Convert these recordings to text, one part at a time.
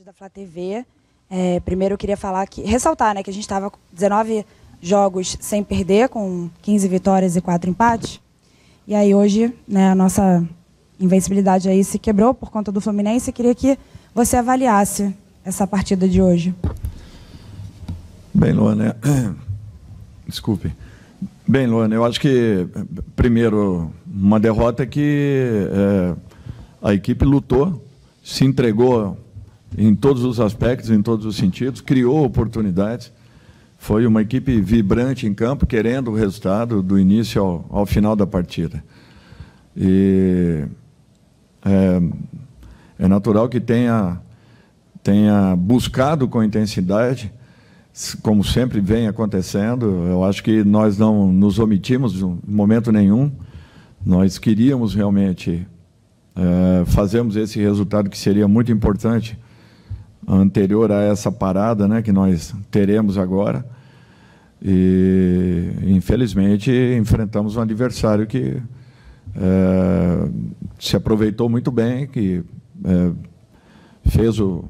Da Flá TV. Primeiro eu queria falar ressaltar, né, que a gente estava com 19 jogos sem perder, com 15 vitórias e 4 empates. E aí hoje, né, a nossa invencibilidade aí se quebrou por conta do Fluminense. Eu queria que você avaliasse essa partida de hoje. Bem, Luana, desculpe. Bem, Luana, eu acho que, primeiro, uma derrota que a equipe lutou, se entregou em todos os aspectos, em todos os sentidos, criou oportunidades. Foi uma equipe vibrante em campo, querendo o resultado do início ao final da partida. E é natural que tenha buscado com intensidade, como sempre vem acontecendo. Eu acho que nós não nos omitimos em momento nenhum. Nós queríamos realmente fazermos esse resultado que seria muito importante, anterior a essa parada, né, que nós teremos agora. E, infelizmente, enfrentamos um adversário que se aproveitou muito bem, que fez o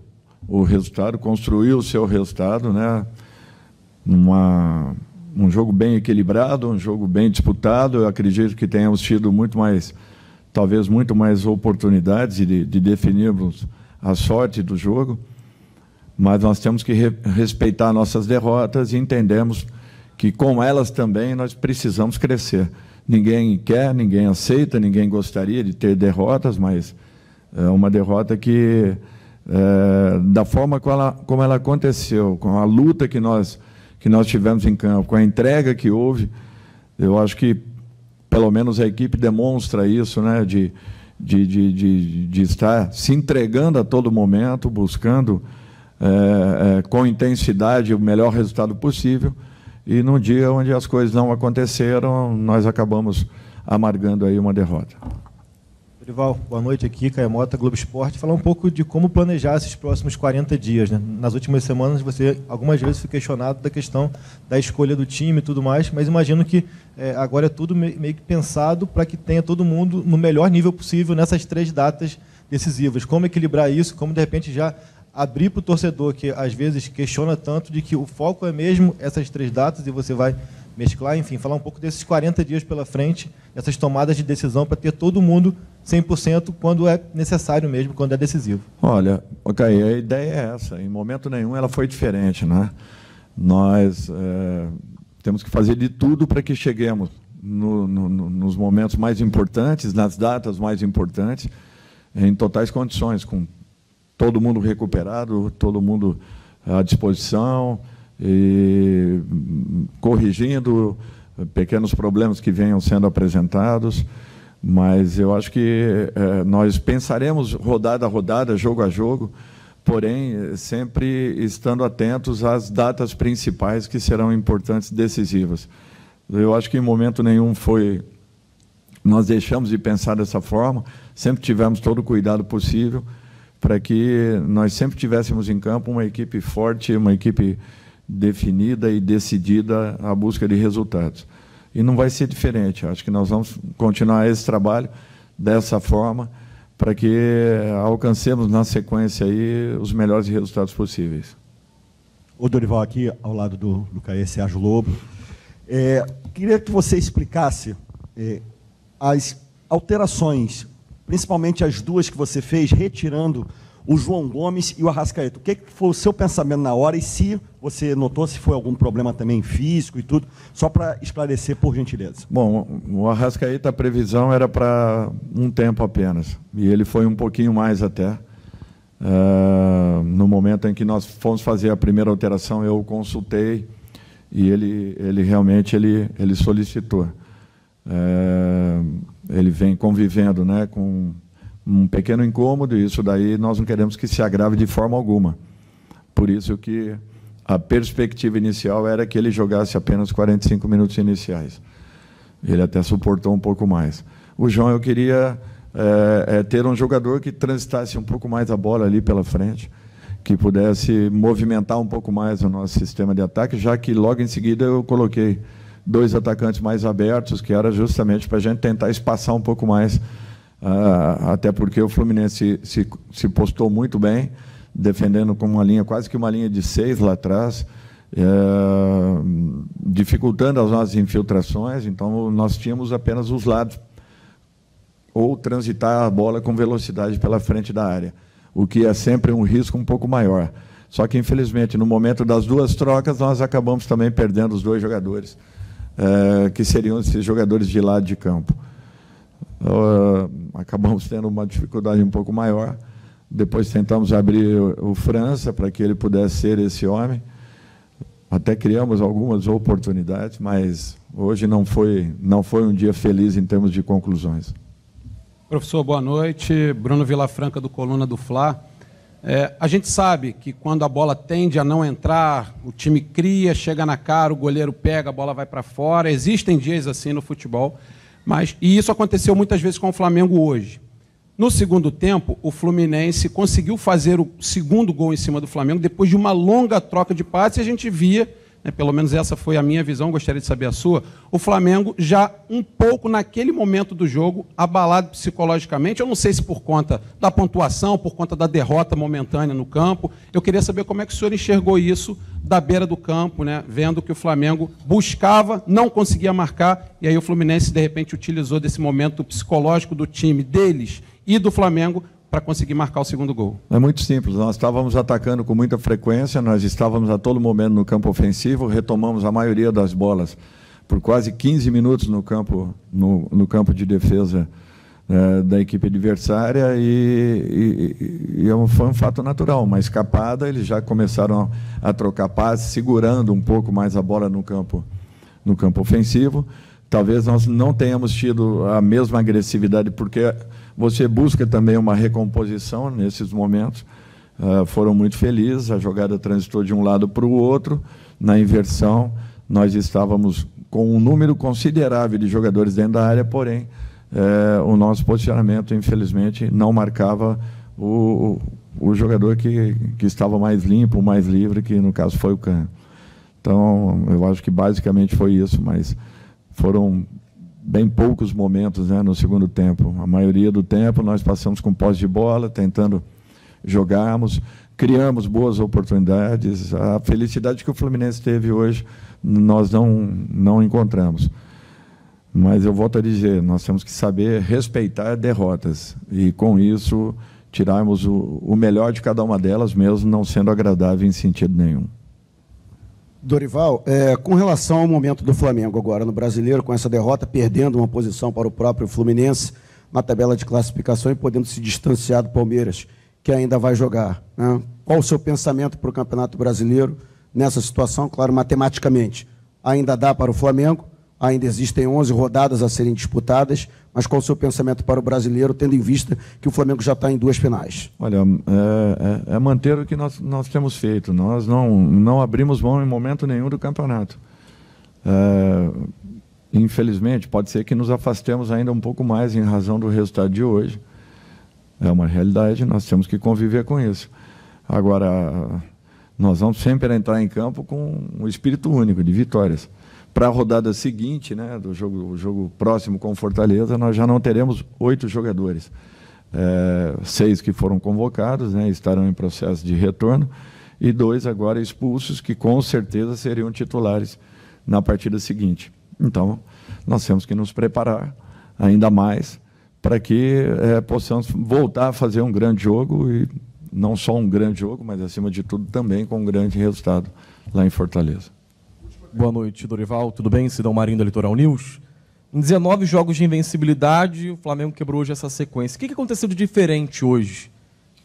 resultado, construiu o seu resultado, né, um jogo bem equilibrado, um jogo bem disputado. Eu acredito que tenhamos tido talvez muito mais oportunidades de definirmos a sorte do jogo, mas nós temos que respeitar nossas derrotas e entendemos que, com elas também, nós precisamos crescer. Ninguém quer, ninguém aceita, ninguém gostaria de ter derrotas, mas é uma derrota que, da forma como ela aconteceu, com a luta que nós tivemos em campo, com a entrega que houve, eu acho que, pelo menos, a equipe demonstra isso, né, de estar se entregando a todo momento, buscando com intensidade o melhor resultado possível, e no dia onde as coisas não aconteceram, nós acabamos amargando aí uma derrota. Dorival, boa noite aqui, Caio Mota, Globo Esporte. Falar um pouco de como planejar esses próximos 40 dias. Né? Nas últimas semanas, você algumas vezes foi questionado da questão da escolha do time e tudo mais, mas imagino que agora é tudo meio que pensado para que tenha todo mundo no melhor nível possível nessas 3 datas decisivas. Como equilibrar isso, como, de repente, já abrir para o torcedor, que às vezes questiona tanto, de que o foco é mesmo essas 3 datas e você vai mesclar, enfim, falar um pouco desses 40 dias pela frente, essas tomadas de decisão para ter todo mundo 100% quando é necessário mesmo, quando é decisivo. Olha, okay, a ideia é essa. Em momento nenhum ela foi diferente, né? Nós temos que fazer de tudo para que cheguemos nos momentos mais importantes, nas datas mais importantes, em totais condições, com todo mundo recuperado, todo mundo à disposição, e corrigindo pequenos problemas que venham sendo apresentados. Mas eu acho que nós pensaremos rodada a rodada, jogo a jogo, porém sempre estando atentos às datas principais que serão importantes e decisivas. Eu acho que em momento nenhum nós deixamos de pensar dessa forma, sempre tivemos todo o cuidado possível para que nós sempre tivéssemos em campo uma equipe forte, uma equipe definida e decidida à busca de resultados. E não vai ser diferente. Acho que nós vamos continuar esse trabalho dessa forma para que alcancemos na sequência aí os melhores resultados possíveis. O Dorival aqui, ao lado do Caê Sérgio Lobo. Queria que você explicasse as alterações, principalmente as 2 que você fez, retirando o João Gomes e o Arrascaeta. O que foi o seu pensamento na hora e se você notou se foi algum problema também físico e tudo, só para esclarecer, por gentileza. Bom, o Arrascaeta, a previsão era para um tempo apenas, e ele foi um pouquinho mais até. No momento em que nós fomos fazer a primeira alteração, eu o consultei e ele realmente solicitou. Ele vem convivendo, né, com um pequeno incômodo, e isso daí nós não queremos que se agrave de forma alguma. Por isso que a perspectiva inicial era que ele jogasse apenas 45 minutos iniciais. Ele até suportou um pouco mais. O João, eu queria ter um jogador que transitasse um pouco mais a bola ali pela frente, que pudesse movimentar um pouco mais o nosso sistema de ataque, já que logo em seguida eu coloquei 2 atacantes mais abertos, que era justamente para a gente tentar espaçar um pouco mais, até porque o Fluminense se postou muito bem, defendendo com uma linha, quase que uma linha de 6 lá atrás, dificultando as nossas infiltrações. Então, nós tínhamos apenas os lados, ou transitar a bola com velocidade pela frente da área, o que é sempre um risco um pouco maior. Só que, infelizmente, no momento das duas trocas, nós acabamos também perdendo os 2 jogadores, que seriam esses jogadores de lado de campo. Acabamos tendo uma dificuldade um pouco maior. Depois tentamos abrir o França para que ele pudesse ser esse homem. Até criamos algumas oportunidades, mas hoje não foi um dia feliz em termos de conclusões. Professor, boa noite. Bruno Vilafranca, do Coluna do Fla. A gente sabe que quando a bola tende a não entrar, o time cria, chega na cara, o goleiro pega, a bola vai para fora. Existem dias assim no futebol, e isso aconteceu muitas vezes com o Flamengo hoje. No segundo tempo, o Fluminense conseguiu fazer o segundo gol em cima do Flamengo, depois de uma longa troca de passes, e a gente via, pelo menos essa foi a minha visão, gostaria de saber a sua, o Flamengo já um pouco naquele momento do jogo, abalado psicologicamente, eu não sei se por conta da pontuação, por conta da derrota momentânea no campo. Eu queria saber como é que o senhor enxergou isso da beira do campo, vendo que o Flamengo buscava, não conseguia marcar, e aí o Fluminense, de repente, utilizou desse momento psicológico do time deles e do Flamengo para conseguir marcar o segundo gol. É muito simples, nós estávamos atacando com muita frequência, nós estávamos a todo momento no campo ofensivo, retomamos a maioria das bolas por quase 15 minutos no campo de defesa da equipe adversária, e foi um fato natural, uma escapada. Eles já começaram a trocar passes, segurando um pouco mais a bola no campo ofensivo. Talvez nós não tenhamos tido a mesma agressividade, porque você busca também uma recomposição nesses momentos. Foram muito felizes, a jogada transitou de um lado para o outro. Na inversão, nós estávamos com um número considerável de jogadores dentro da área, porém, o nosso posicionamento, infelizmente, não marcava o jogador que estava mais limpo, mais livre, que no caso foi o Kahn. Então, eu acho que basicamente foi isso, mas foram bem poucos momentos no segundo tempo. A maioria do tempo nós passamos com posse de bola, tentando jogarmos, criamos boas oportunidades. A felicidade que o Fluminense teve hoje, nós não encontramos. Mas eu volto a dizer, nós temos que saber respeitar derrotas e, com isso, tirarmos o melhor de cada uma delas, mesmo não sendo agradável em sentido nenhum. Dorival, com relação ao momento do Flamengo agora no Brasileiro, com essa derrota, perdendo uma posição para o próprio Fluminense na tabela de classificação e podendo se distanciar do Palmeiras, que ainda vai jogar, Qual o seu pensamento para o Campeonato Brasileiro nessa situação? Claro, matematicamente, ainda dá para o Flamengo, ainda existem 11 rodadas a serem disputadas, mas qual o seu pensamento para o Brasileiro, tendo em vista que o Flamengo já está em 2 finais? Olha, é manter o que nós temos feito. Nós não abrimos mão em momento nenhum do campeonato. Infelizmente, pode ser que nos afastemos ainda um pouco mais em razão do resultado de hoje. É uma realidade, nós temos que conviver com isso. Agora, nós vamos sempre entrar em campo com um espírito único de vitórias. Para a rodada seguinte, do jogo próximo com Fortaleza, nós já não teremos 8 jogadores. 6 que foram convocados, estarão em processo de retorno, e 2 agora expulsos, que com certeza seriam titulares na partida seguinte. Então, nós temos que nos preparar ainda mais para que possamos voltar a fazer um grande jogo, e não só um grande jogo, mas, acima de tudo, também com um grande resultado lá em Fortaleza. Boa noite, Dorival. Tudo bem? Sidão Marinho, da Litoral News. Em 19 jogos de invencibilidade, o Flamengo quebrou hoje essa sequência. O que aconteceu de diferente hoje?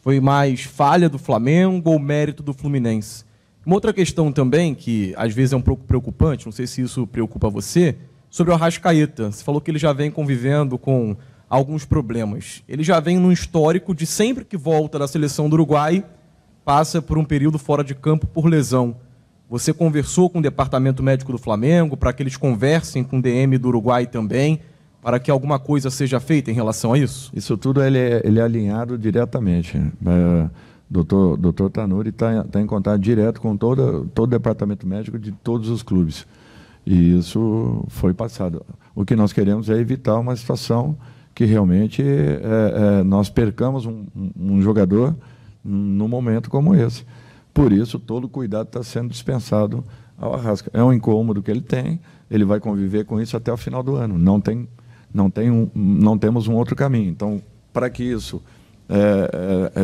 Foi mais falha do Flamengo ou mérito do Fluminense? Uma outra questão também, que às vezes é um pouco preocupante, não sei se isso preocupa você, sobre o Arrascaeta. Você falou que ele já vem convivendo com alguns problemas. Ele já vem num histórico de sempre que volta da seleção do Uruguai, passa por um período fora de campo por lesão. Você conversou com o departamento médico do Flamengo para que eles conversem com o DM do Uruguai também, para que alguma coisa seja feita em relação a isso? Isso tudo ele é alinhado diretamente. Doutor Tanuri está em contato direto com todo o departamento médico de todos os clubes. E isso foi passado. O que nós queremos é evitar uma situação que realmente nós percamos um jogador num momento como esse. Por isso, todo o cuidado está sendo dispensado ao Arrasca. É um incômodo que ele tem, ele vai conviver com isso até o final do ano. Não temos um outro caminho. Então, para que isso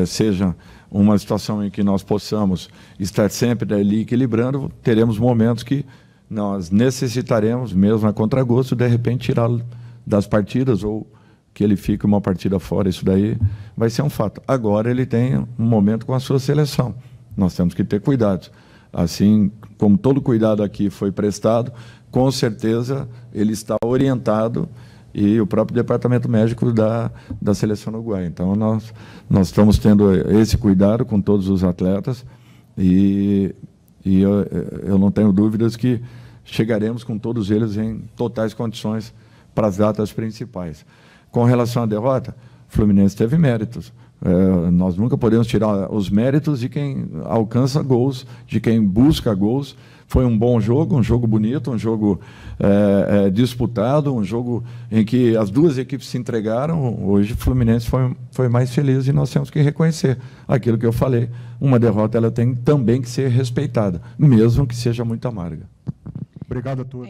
seja uma situação em que nós possamos estar sempre ali equilibrando, teremos momentos que nós necessitaremos, mesmo a contragosto, de repente tirá-lo das partidas ou que ele fique uma partida fora. Isso daí vai ser um fato. Agora ele tem um momento com a sua seleção. Nós temos que ter cuidado. Assim como todo cuidado aqui foi prestado, com certeza ele está orientado, e o próprio departamento médico da seleção uruguaia. Então, nós estamos tendo esse cuidado com todos os atletas e eu não tenho dúvidas que chegaremos com todos eles em totais condições para as datas principais. Com relação à derrota, o Fluminense teve méritos. Nós nunca podemos tirar os méritos de quem alcança gols, de quem busca gols. Foi um bom jogo, um jogo bonito, um jogo disputado, um jogo em que as duas equipes se entregaram. Hoje o Fluminense foi mais feliz e nós temos que reconhecer aquilo que eu falei. Uma derrota ela tem também que ser respeitada, mesmo que seja muito amarga. Obrigado a todos.